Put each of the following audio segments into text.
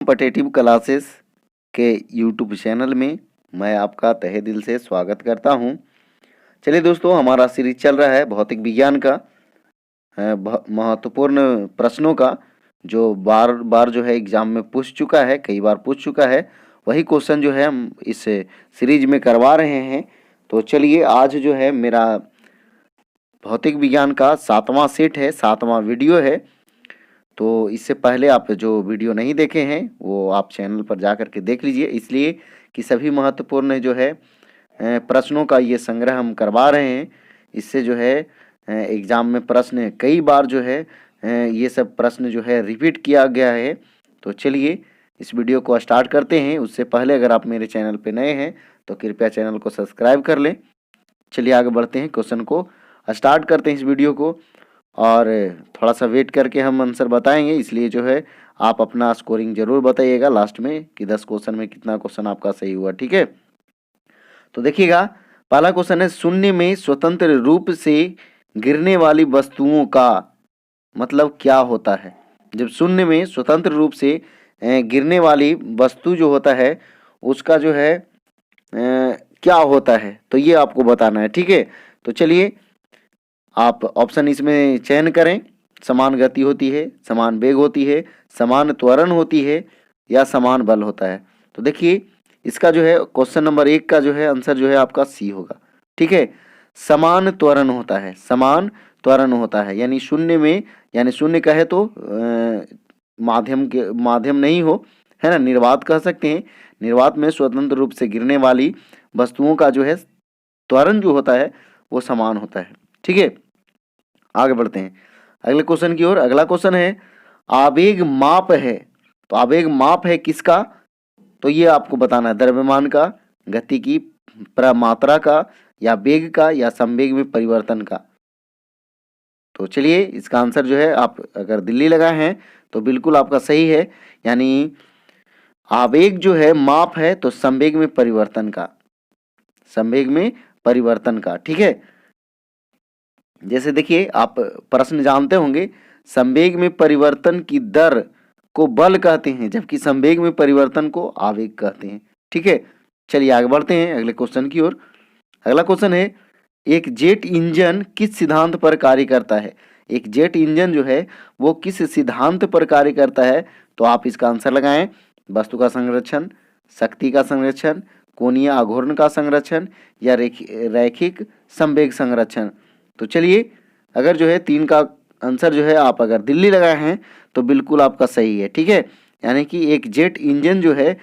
Competitive classes के YouTube channel में मैं आपका तहे दिल से स्वागत करता हूं। चलिए दोस्तों, हमारा सीरीज चल रहा है भौतिक विज्ञान का महत्वपूर्ण प्रश्नों का, जो बार बार जो है एग्जाम में पूछ चुका है, कई बार पूछ चुका है। वही क्वेश्चन जो है हम इस सीरीज में करवा रहे हैं। तो चलिए, आज जो है मेरा भौतिक विज्ञान का 7वां सेट है, 7वां वीडियो है। तो इससे पहले आप जो वीडियो नहीं देखे हैं वो आप चैनल पर जा कर के देख लीजिए, इसलिए कि सभी महत्वपूर्ण जो है प्रश्नों का ये संग्रह हम करवा रहे हैं। इससे जो है एग्ज़ाम में प्रश्न कई बार जो है ये सब प्रश्न जो है रिपीट किया गया है। तो चलिए इस वीडियो को स्टार्ट करते हैं। उससे पहले अगर आप मेरे चैनल पे नए हैं तो कृपया चैनल को सब्सक्राइब कर लें। चलिए आगे बढ़ते हैं, क्वेश्चन को स्टार्ट करते हैं इस वीडियो को, और थोड़ा सा वेट करके हम आंसर बताएंगे। इसलिए जो है आप अपना स्कोरिंग जरूर बताइएगा लास्ट में कि 10 क्वेश्चन में कितना क्वेश्चन आपका सही हुआ। ठीक है, तो देखिएगा, पहला क्वेश्चन है, शून्य में स्वतंत्र रूप से गिरने वाली वस्तुओं का मतलब क्या होता है। जब शून्य में स्वतंत्र रूप से गिरने वाली वस्तु जो होता है उसका जो है क्या होता है, तो ये आपको बताना है। ठीक है, तो चलिए आप ऑप्शन इसमें चयन करें। समान गति होती है, समान वेग होती है, समान त्वरण होती है, या समान बल होता है। तो देखिए, इसका जो है क्वेश्चन नंबर 1 का जो है आंसर जो है आपका सी होगा। ठीक है, समान त्वरण होता है, समान त्वरण होता है। यानी शून्य में, यानी शून्य कहे तो माध्यम नहीं हो, है ना, निर्वात कह सकते हैं। निर्वात में स्वतंत्र रूप से गिरने वाली वस्तुओं का जो है त्वरण जो होता है वो समान होता है। ठीक है, आगे बढ़ते हैं अगले क्वेश्चन की ओर। अगला क्वेश्चन है, आवेग माप है। तो आवेग माप है किसका, तो ये आपको बताना है, द्रव्यमान का, गति की मात्रा का, या वेग का, या संवेग में परिवर्तन का। तो चलिए इसका आंसर जो है, आप अगर दिल्ली लगाए हैं तो बिल्कुल आपका सही है। यानी आवेग जो है माप है तो संवेग में परिवर्तन का, संवेग में परिवर्तन का। ठीक है, जैसे देखिए, आप प्रश्न जानते होंगे, संवेग में परिवर्तन की दर को बल कहते हैं, जबकि संवेग में परिवर्तन को आवेग कहते हैं। ठीक है, चलिए आगे बढ़ते हैं अगले क्वेश्चन की ओर। अगला क्वेश्चन है, एक जेट इंजन किस सिद्धांत पर कार्य करता है। एक जेट इंजन जो है वो किस सिद्धांत पर कार्य करता है, तो आप इसका आंसर लगाएं। वस्तु का संरक्षण, शक्ति का संरक्षण, कोणीय आघूर्ण का संरक्षण, या रैखिक संवेग संरक्षण। तो चलिए, अगर जो है 3 का आंसर जो है आप अगर दिल्ली लगाए हैं तो बिल्कुल आपका सही है। ठीक है, यानी कि एक जेट इंजन जो है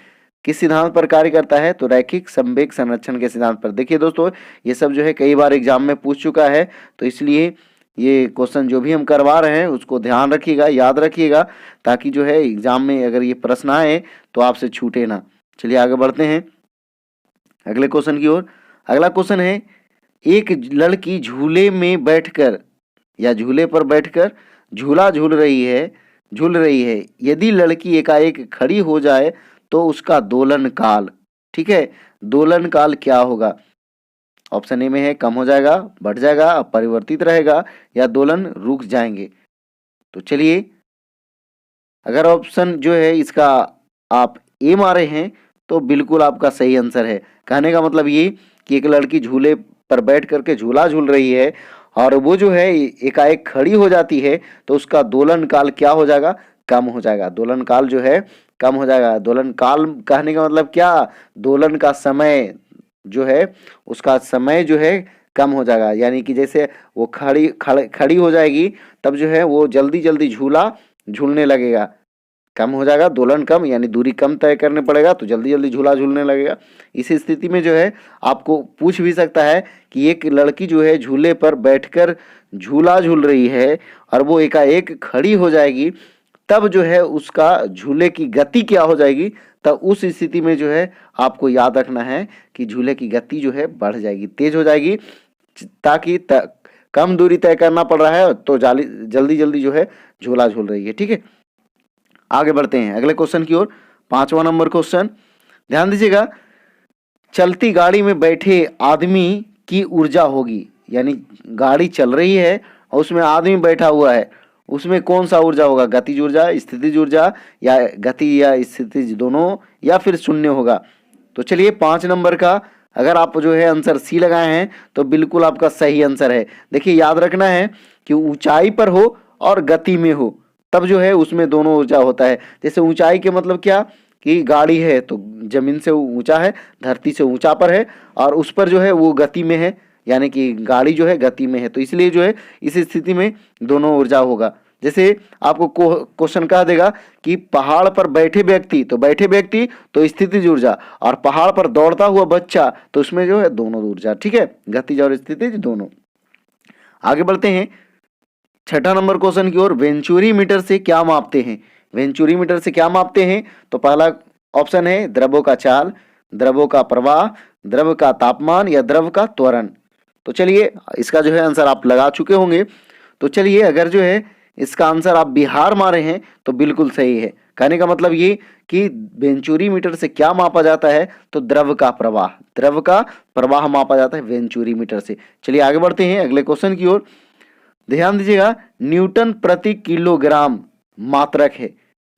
किस सिद्धांत पर कार्य करता है, तो रैखिक संवेग संरक्षण के सिद्धांत पर। देखिए दोस्तों, ये सब जो है कई बार एग्जाम में पूछ चुका है, तो इसलिए ये क्वेश्चन जो भी हम करवा रहे हैं उसको ध्यान रखिएगा, याद रखिएगा, ताकि जो है एग्जाम में अगर ये प्रश्न आए तो आपसे छूटे ना। चलिए आगे बढ़ते हैं अगले क्वेश्चन की ओर। अगला क्वेश्चन है, एक लड़की झूले में बैठकर या झूले पर बैठकर झूला झूल रही है। यदि लड़की एकाएक खड़ी हो जाए तो उसका दोलन काल, ठीक है, दोलन काल क्या होगा। ऑप्शन ए में है, कम हो जाएगा, बढ़ जाएगा, परिवर्तित रहेगा, या दोलन रुक जाएंगे। तो चलिए, अगर ऑप्शन जो है इसका आप ए मारे हैं तो बिल्कुल आपका सही आंसर है। कहने का मतलब ये कि एक लड़की झूले पर बैठ करके झूला झूल रही है और वो जो है एकाएक खड़ी हो जाती है, तो उसका दोलन काल क्या हो जाएगा, कम हो जाएगा। दोलन काल जो है कम हो जाएगा। दोलन काल कहने का मतलब क्या, दोलन का समय जो है, उसका समय जो है कम हो जाएगा। यानी कि जैसे वो खड़ी हो जाएगी तब जो है वो जल्दी जल्दी झूला झूलने लगेगा, कम हो जाएगा, दोलन कम, यानी दूरी कम तय करने पड़ेगा तो जल्दी जल्दी झूला झूलने लगेगा। इस स्थिति में जो है आपको पूछ भी सकता है कि एक लड़की जो है झूले पर बैठकर झूला झूल रही है और वो एकाएक खड़ी हो जाएगी, तब जो है उसका झूले की गति क्या हो जाएगी। तब उस स्थिति में जो है आपको याद रखना है कि झूले की गति जो है बढ़ जाएगी, तेज हो जाएगी, ताकि कम दूरी तय करना पड़ रहा है तो जल्दी जल्दी जो है झूला झूल रही है। ठीक है, आगे बढ़ते हैं अगले क्वेश्चन की ओर। 5वां नंबर क्वेश्चन, ध्यान दीजिएगा, चलती गाड़ी में बैठे आदमी की ऊर्जा होगी। यानी गाड़ी चल रही है और उसमें आदमी बैठा हुआ है, उसमें कौन सा ऊर्जा होगा, गतिज ऊर्जा, स्थितिज ऊर्जा, या गति या स्थितिज दोनों, या फिर शून्य होगा। तो चलिए 5 नंबर का अगर आप जो है आंसर सी लगाए हैं तो बिल्कुल आपका सही आंसर है। देखिए याद रखना है कि ऊंचाई पर हो और गति में हो तब जो है उसमें दोनों ऊर्जा होता है। जैसे ऊंचाई के मतलब क्या कि गाड़ी है तो जमीन से ऊंचा है, धरती से ऊंचा पर है, और उस पर जो है वो गति में है, यानी कि गाड़ी जो है गति में है, तो इसलिए जो है इस स्थिति में दोनों ऊर्जा होगा। जैसे आपको क्वेश्चन कह देगा कि पहाड़ पर बैठे व्यक्ति, तो बैठे व्यक्ति तो स्थितिज ऊर्जा, और पहाड़ पर दौड़ता हुआ बच्चा तो उसमें जो है दोनों ऊर्जा, ठीक है, गतिज और स्थितिज दोनों। आगे बढ़ते हैं 6ठा नंबर क्वेश्चन की ओर। वेंचुरी मीटर से क्या मापते हैं? वेंचुरी मीटर से क्या मापते हैं? तो पहला ऑप्शन है द्रवों का चाल, द्रवों का प्रवाह, द्रव का तापमान, या द्रव का त्वरण। तो चलिए इसका जो है आंसर आप लगा चुके होंगे। तो चलिए अगर जो है इसका आंसर आप बिहार मारे हैं तो बिल्कुल सही है। कहने का मतलब ये कि वेंचुरी मीटर से क्या मापा जाता है? तो द्रव का प्रवाह, द्रव का प्रवाह मापा जाता है वेंचुरी मीटर से। चलिए आगे बढ़ते हैं अगले क्वेश्चन की ओर। ध्यान दीजिएगा, न्यूटन प्रति किलोग्राम मात्रक है।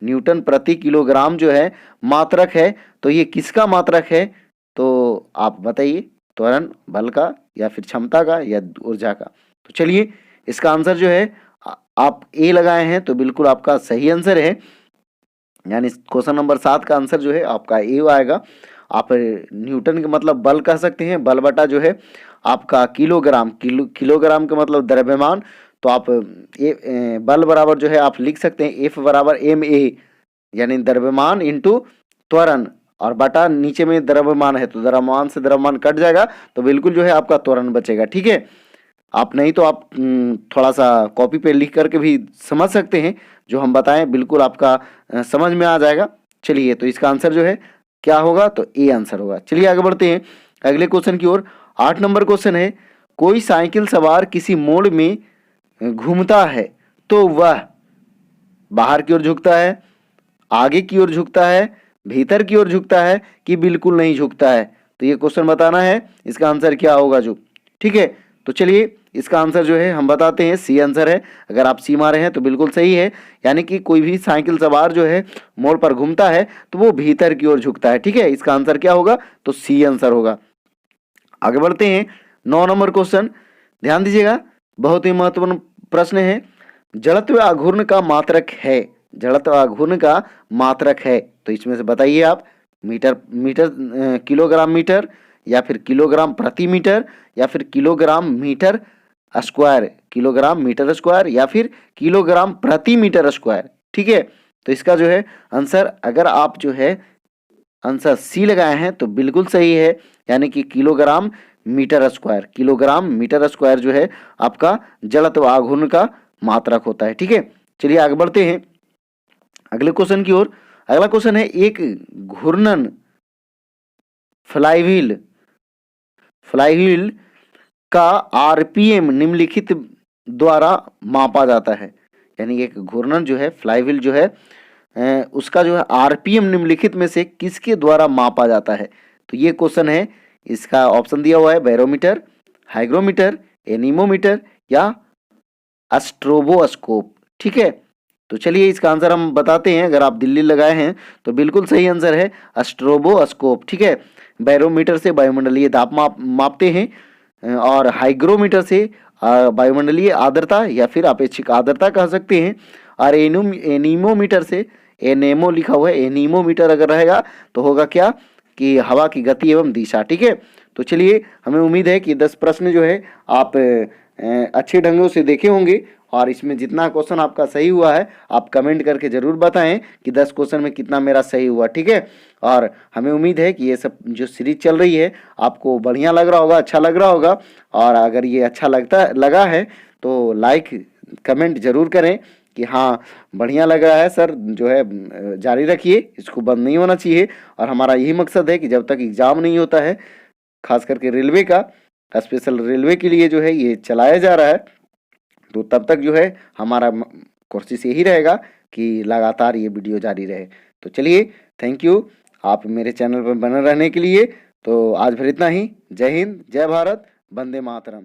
न्यूटन प्रति किलोग्राम जो है मात्रक है, तो ये किसका मात्रक है? तो आप बताइए, त्वरण, बल का, या फिर क्षमता का, या ऊर्जा का। तो चलिए इसका आंसर जो है आप ए लगाए हैं तो बिल्कुल आपका सही आंसर है, यानी क्वेश्चन नंबर 7 का आंसर जो है आपका ए आएगा। आप न्यूटन के मतलब बल कह सकते हैं, बल बटा जो है आपका किलोग्राम, किलोग्राम का मतलब द्रव्यमान, तो आप बल बराबर जो है आप लिख सकते हैं एफ बराबर एम ए, यानी द्रव्यमान इंटू त्वरण, और बटा नीचे में द्रव्यमान है तो द्रव्यमान से द्रव्यमान कट जाएगा तो बिल्कुल जो है आपका त्वरण बचेगा, ठीक है। आप नहीं तो आप थोड़ा सा कॉपी पे लिख करके भी समझ सकते हैं, जो हम बताएं बिल्कुल आपका समझ में आ जाएगा। चलिए तो इसका आंसर जो है क्या होगा? तो ए आंसर होगा। चलिए आगे बढ़ते हैं अगले क्वेश्चन की ओर। 8 नंबर क्वेश्चन है, कोई साइकिल सवार किसी मोड़ में घूमता है तो वह बाहर की ओर झुकता है, आगे की ओर झुकता है, भीतर की ओर झुकता है, कि बिल्कुल नहीं झुकता है? तो ये क्वेश्चन बताना है, इसका आंसर क्या होगा जो, ठीक है। तो चलिए इसका आंसर जो है हम बताते हैं, सी आंसर है। अगर आप सी मारे हैं तो बिल्कुल सही है, यानी कि कोई भी साइकिल सवार जो है मोड़ पर घूमता है तो वो भीतर की ओर झुकता है, ठीक है। इसका आंसर क्या होगा? तो सी आंसर होगा। आगे बढ़ते हैं 9 नंबर क्वेश्चन। ध्यान दीजिएगा, बहुत ही महत्वपूर्ण प्रश्न है। जड़त्व आघूर्ण का मात्रक है, जड़त्व आघूर्ण का मात्रक है, तो इसमें से बताइए आप, किलोग्राम मीटर, या फिर किलोग्राम प्रति मीटर, या फिर kilogram metre square, kilogram metre square, या फिर किलोग्राम प्रति मीटर स्क्वायर, ठीक है। तो इसका जो है आंसर, अगर आप जो है आंसर सी लगाए हैं तो बिल्कुल सही है, यानी कि kilogram metre square, kilogram metre square जो है आपका जड़त्व आघूर्ण का मात्रक होता है, ठीक है। चलिए आगे बढ़ते हैं अगले क्वेश्चन की ओर। अगला क्वेश्चन है, एक घूर्णन फ्लाईव्हील का आरपीएम निम्नलिखित द्वारा मापा जाता है। यानी एक घूर्णन जो है फ्लाईव्हील जो है उसका जो है आरपीएम निम्नलिखित में से किसके द्वारा मापा जाता है? तो ये क्वेश्चन है, इसका ऑप्शन दिया हुआ है बैरोमीटर, हाइग्रोमीटर, एनीमोमीटर, या स्ट्रोबोस्कोप, ठीक है। तो चलिए इसका आंसर हम बताते हैं। अगर आप दिल्ली लगाए हैं तो बिल्कुल सही आंसर है स्ट्रोबोस्कोप, ठीक है। बैरोमीटर से वायुमंडलीय दाब मापते हैं, और हाइग्रोमीटर से वायुमंडलीय आर्द्रता या फिर अपेक्षित आर्द्रता कह सकते हैं, और एनीमोमीटर से, एनेमो लिखा हुआ है, एनीमोमीटर अगर रहेगा तो होगा क्या कि हवा की गति एवं दिशा, ठीक है। तो चलिए हमें उम्मीद है कि 10 प्रश्न जो है आप अच्छे ढंगों से देखे होंगे, और इसमें जितना क्वेश्चन आपका सही हुआ है आप कमेंट करके ज़रूर बताएं कि 10 क्वेश्चन में कितना मेरा सही हुआ, ठीक है। और हमें उम्मीद है कि ये सब जो सीरीज चल रही है आपको बढ़िया लग रहा होगा, अच्छा लग रहा होगा, और अगर ये अच्छा लगा है तो लाइक कमेंट ज़रूर करें कि हाँ बढ़िया लग रहा है सर, जो है जारी रखिए, इसको बंद नहीं होना चाहिए। और हमारा यही मकसद है कि जब तक एग्ज़ाम नहीं होता है, खास करके रेलवे का, स्पेशल रेलवे के लिए जो है ये चलाया जा रहा है, तो तब तक जो है हमारा कोशिश यही रहेगा कि लगातार ये वीडियो जारी रहे। तो चलिए थैंक यू आप मेरे चैनल पर बने रहने के लिए। तो आज फिर इतना ही। जय हिंद, जय भारत, वंदे मातरम।